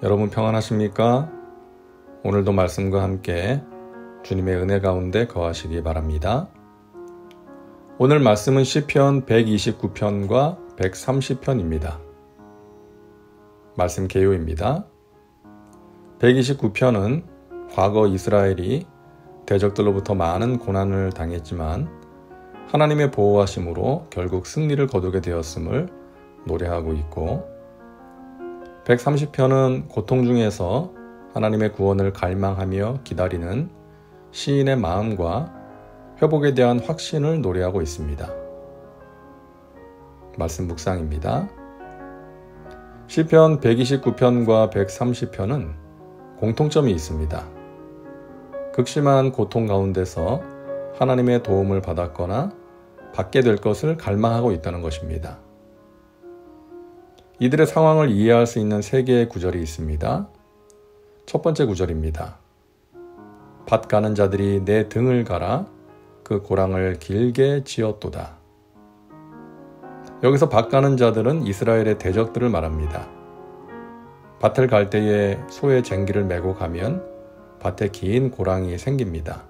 여러분 평안하십니까? 오늘도 말씀과 함께 주님의 은혜 가운데 거하시기 바랍니다. 오늘 말씀은 시편 129편과 130편입니다. 말씀 개요입니다. 129편은 과거 이스라엘이 대적들로부터 많은 고난을 당했지만 하나님의 보호하심으로 결국 승리를 거두게 되었음을 노래하고 있고, 130편은 고통 중에서 하나님의 구원을 갈망하며 기다리는 시인의 마음과 회복에 대한 확신을 노래하고 있습니다. 말씀 묵상입니다. 시편 129편과 130편은 공통점이 있습니다. 극심한 고통 가운데서 하나님의 도움을 받았거나 받게 될 것을 갈망하고 있다는 것입니다. 이들의 상황을 이해할 수 있는 세 개의 구절이 있습니다. 첫 번째 구절입니다. 밭 가는 자들이 내 등을 갈아 그 고랑을 길게 지었도다. 여기서 밭 가는 자들은 이스라엘의 대적들을 말합니다. 밭을 갈 때에 소의 쟁기를 메고 가면 밭에 긴 고랑이 생깁니다.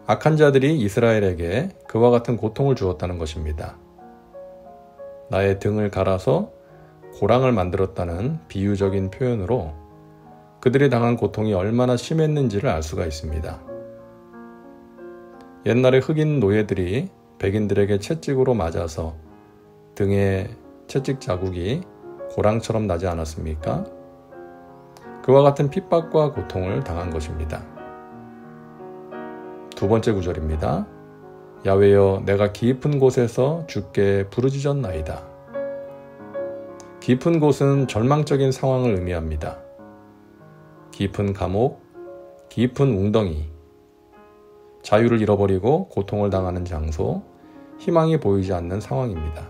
악한 자들이 이스라엘에게 그와 같은 고통을 주었다는 것입니다. 나의 등을 갈아서 고랑을 만들었다는 비유적인 표현으로 그들이 당한 고통이 얼마나 심했는지를 알 수가 있습니다. 옛날에 흑인 노예들이 백인들에게 채찍으로 맞아서 등에 채찍 자국이 고랑처럼 나지 않았습니까? 그와 같은 핍박과 고통을 당한 것입니다. 두 번째 구절입니다. 야훼여 내가 깊은 곳에서 주께 부르짖었나이다. 깊은 곳은 절망적인 상황을 의미합니다. 깊은 감옥, 깊은 웅덩이, 자유를 잃어버리고 고통을 당하는 장소, 희망이 보이지 않는 상황입니다.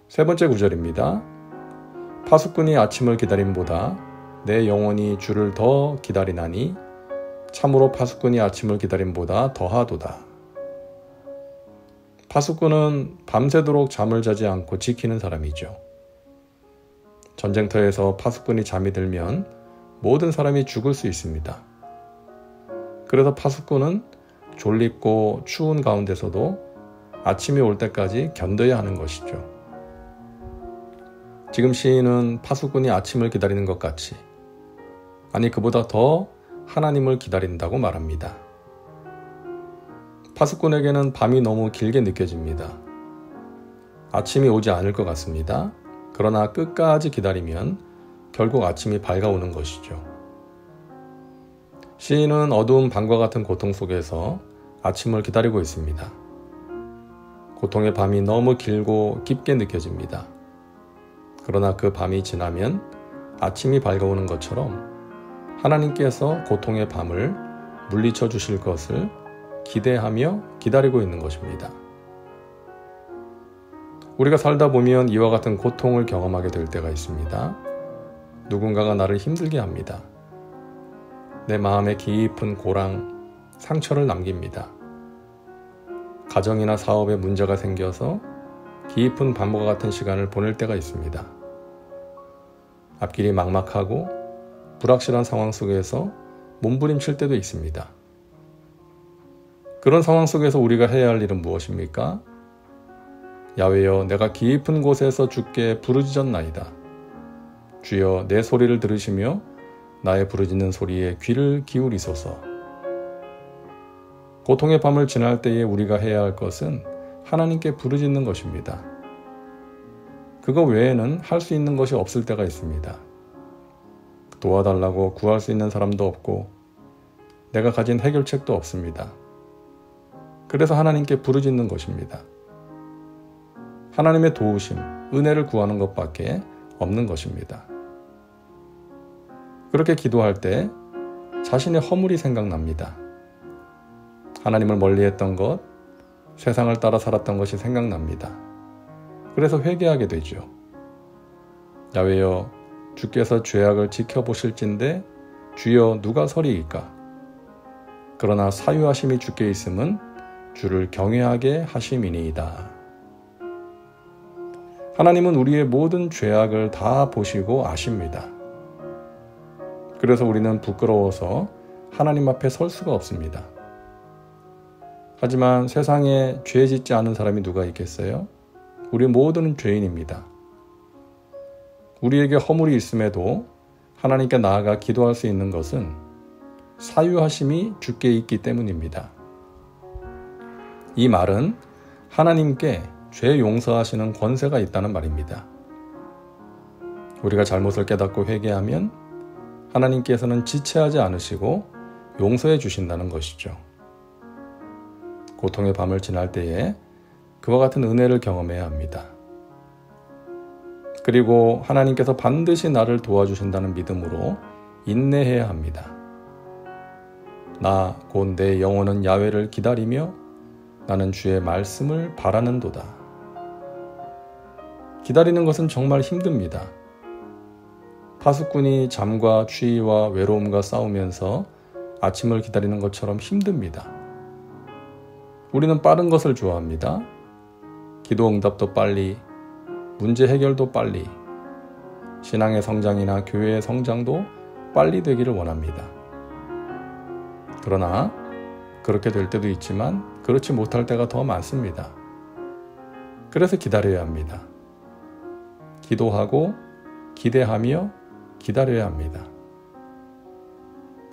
세 번째 구절입니다. 파수꾼이 아침을 기다림보다 내 영혼이 주를 더 기다리나니 참으로 파수꾼이 아침을 기다림보다 더하도다. 파수꾼은 밤새도록 잠을 자지 않고 지키는 사람이죠. 전쟁터에서 파수꾼이 잠이 들면 모든 사람이 죽을 수 있습니다. 그래서 파수꾼은 졸립고 추운 가운데서도 아침이 올 때까지 견뎌야 하는 것이죠. 지금 시인은 파수꾼이 아침을 기다리는 것 같이, 아니 그보다 더 하나님을 기다린다고 말합니다. 파수꾼에게는 밤이 너무 길게 느껴집니다. 아침이 오지 않을 것 같습니다. 그러나 끝까지 기다리면 결국 아침이 밝아오는 것이죠. 시인은 어두운 밤과 같은 고통 속에서 아침을 기다리고 있습니다. 고통의 밤이 너무 길고 깊게 느껴집니다. 그러나 그 밤이 지나면 아침이 밝아오는 것처럼 하나님께서 고통의 밤을 물리쳐 주실 것을 기대하며 기다리고 있는 것입니다. 우리가 살다 보면 이와 같은 고통을 경험하게 될 때가 있습니다. 누군가가 나를 힘들게 합니다. 내 마음에 깊은 고랑, 상처를 남깁니다. 가정이나 사업에 문제가 생겨서 깊은 밤과 같은 시간을 보낼 때가 있습니다. 앞길이 막막하고 불확실한 상황 속에서 몸부림칠 때도 있습니다. 그런 상황 속에서 우리가 해야 할 일은 무엇입니까? 야훼여 내가 깊은 곳에서 주께 부르짖었나이다. 주여 내 소리를 들으시며 나의 부르짖는 소리에 귀를 기울이소서. 고통의 밤을 지날 때에 우리가 해야 할 것은 하나님께 부르짖는 것입니다. 그거 외에는 할 수 있는 것이 없을 때가 있습니다. 도와달라고 구할 수 있는 사람도 없고 내가 가진 해결책도 없습니다. 그래서 하나님께 부르짖는 것입니다. 하나님의 도우심, 은혜를 구하는 것밖에 없는 것입니다. 그렇게 기도할 때 자신의 허물이 생각납니다. 하나님을 멀리했던 것, 세상을 따라 살았던 것이 생각납니다. 그래서 회개하게 되죠. 야훼여 주께서 죄악을 지켜보실진데 주여 누가 서리이까? 그러나 사유하심이 주께 있음은 주를 경외하게 하심이니이다. 하나님은 우리의 모든 죄악을 다 보시고 아십니다. 그래서 우리는 부끄러워서 하나님 앞에 설 수가 없습니다. 하지만 세상에 죄 짓지 않은 사람이 누가 있겠어요? 우리 모두는 죄인입니다. 우리에게 허물이 있음에도 하나님께 나아가 기도할 수 있는 것은 사유하심이 주께 있기 때문입니다. 이 말은 하나님께 죄 용서하시는 권세가 있다는 말입니다. 우리가 잘못을 깨닫고 회개하면 하나님께서는 지체하지 않으시고 용서해 주신다는 것이죠. 고통의 밤을 지날 때에 그와 같은 은혜를 경험해야 합니다. 그리고 하나님께서 반드시 나를 도와주신다는 믿음으로 인내해야 합니다. 나 곧 내 영혼은 야훼를 기다리며 나는 주의 말씀을 바라는도다. 기다리는 것은 정말 힘듭니다. 파수꾼이 잠과 추위와 외로움과 싸우면서 아침을 기다리는 것처럼 힘듭니다. 우리는 빠른 것을 좋아합니다. 기도 응답도 빨리, 문제 해결도 빨리, 신앙의 성장이나 교회의 성장도 빨리 되기를 원합니다. 그러나 그렇게 될 때도 있지만 그렇지 못할 때가 더 많습니다. 그래서 기다려야 합니다. 기도하고 기대하며 기다려야 합니다.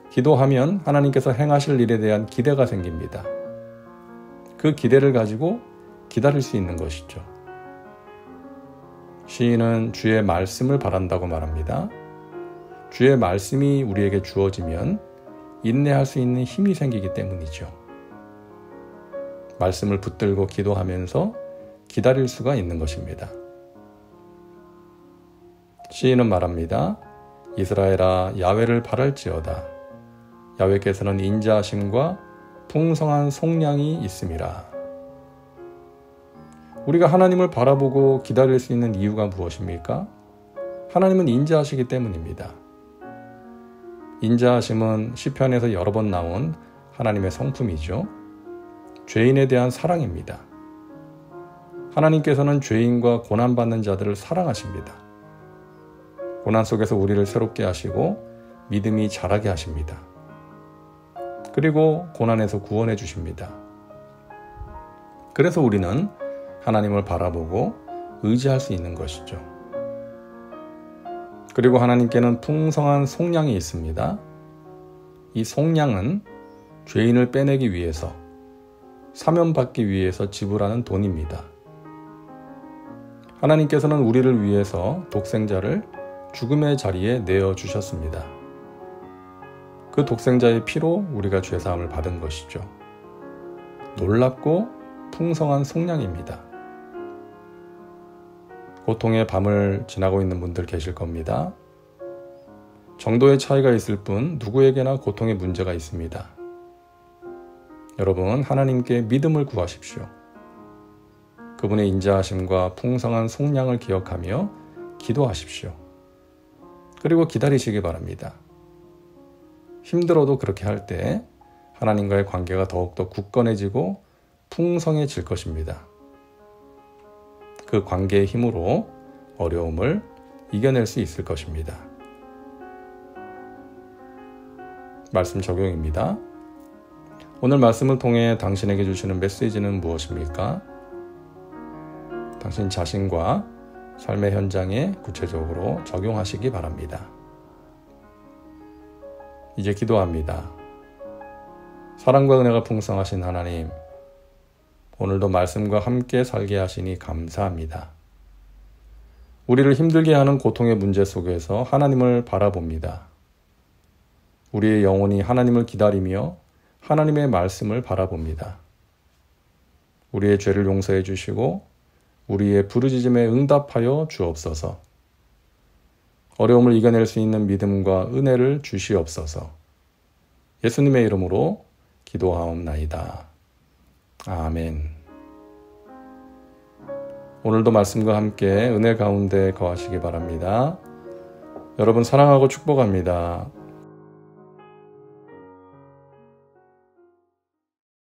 기도하면 하나님께서 행하실 일에 대한 기대가 생깁니다. 그 기대를 가지고 기다릴 수 있는 것이죠. 시인은 주의 말씀을 바란다고 말합니다. 주의 말씀이 우리에게 주어지면 인내할 수 있는 힘이 생기기 때문이죠. 말씀을 붙들고 기도하면서 기다릴 수가 있는 것입니다. 시인은 말합니다. 이스라엘아 야훼를 바랄지어다. 야훼께서는 인자하심과 풍성한 속량이 있음이라. 우리가 하나님을 바라보고 기다릴 수 있는 이유가 무엇입니까? 하나님은 인자하시기 때문입니다. 인자하심은 시편에서 여러 번 나온 하나님의 성품이죠. 죄인에 대한 사랑입니다. 하나님께서는 죄인과 고난받는 자들을 사랑하십니다. 고난 속에서 우리를 새롭게 하시고 믿음이 자라게 하십니다. 그리고 고난에서 구원해 주십니다. 그래서 우리는 하나님을 바라보고 의지할 수 있는 것이죠. 그리고 하나님께는 풍성한 속량이 있습니다. 이 속량은 죄인을 빼내기 위해서, 사면받기 위해서 지불하는 돈입니다. 하나님께서는 우리를 위해서 독생자를 죽음의 자리에 내어주셨습니다. 그 독생자의 피로 우리가 죄사함을 받은 것이죠. 놀랍고 풍성한 속량입니다. 고통의 밤을 지나고 있는 분들 계실 겁니다. 정도의 차이가 있을 뿐 누구에게나 고통의 문제가 있습니다. 여러분, 하나님께 믿음을 구하십시오. 그분의 인자하심과 풍성한 속량을 기억하며 기도하십시오. 그리고 기다리시기 바랍니다. 힘들어도 그렇게 할 때 하나님과의 관계가 더욱더 굳건해지고 풍성해질 것입니다. 그 관계의 힘으로 어려움을 이겨낼 수 있을 것입니다. 말씀 적용입니다. 오늘 말씀을 통해 당신에게 주시는 메시지는 무엇입니까? 당신 자신과 삶의 현장에 구체적으로 적용하시기 바랍니다. 이제 기도합니다. 사랑과 은혜가 풍성하신 하나님, 오늘도 말씀과 함께 살게 하시니 감사합니다. 우리를 힘들게 하는 고통의 문제 속에서 하나님을 바라봅니다. 우리의 영혼이 하나님을 기다리며 하나님의 말씀을 바라봅니다. 우리의 죄를 용서해 주시고 우리의 부르짖음에 응답하여 주옵소서. 어려움을 이겨낼 수 있는 믿음과 은혜를 주시옵소서. 예수님의 이름으로 기도하옵나이다. 아멘. 오늘도 말씀과 함께 은혜 가운데 거하시기 바랍니다. 여러분 사랑하고 축복합니다.